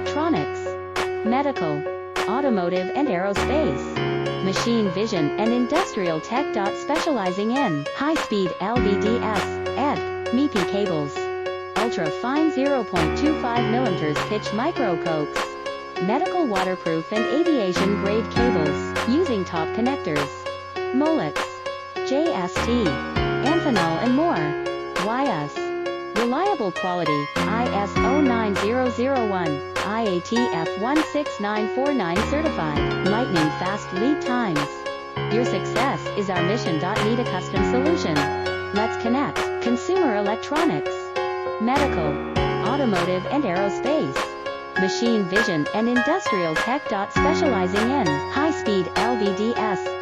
electronics, medical, automotive and aerospace, machine vision and industrial tech. Specializing in high-speed LVDS, ED, MIPI cables, ultra-fine 0.25 mm pitch micro coax, medical waterproof and aviation-grade cables, using top connectors, Molex, JST, Amphenol and more. YS. Reliable quality, ISO 9001, IATF 16949 certified, lightning fast lead times. Your success is our mission. Need a custom solution? Let's connect. Consumer electronics, medical, automotive and aerospace, machine vision and industrial tech. Specializing in high-speed LVDS,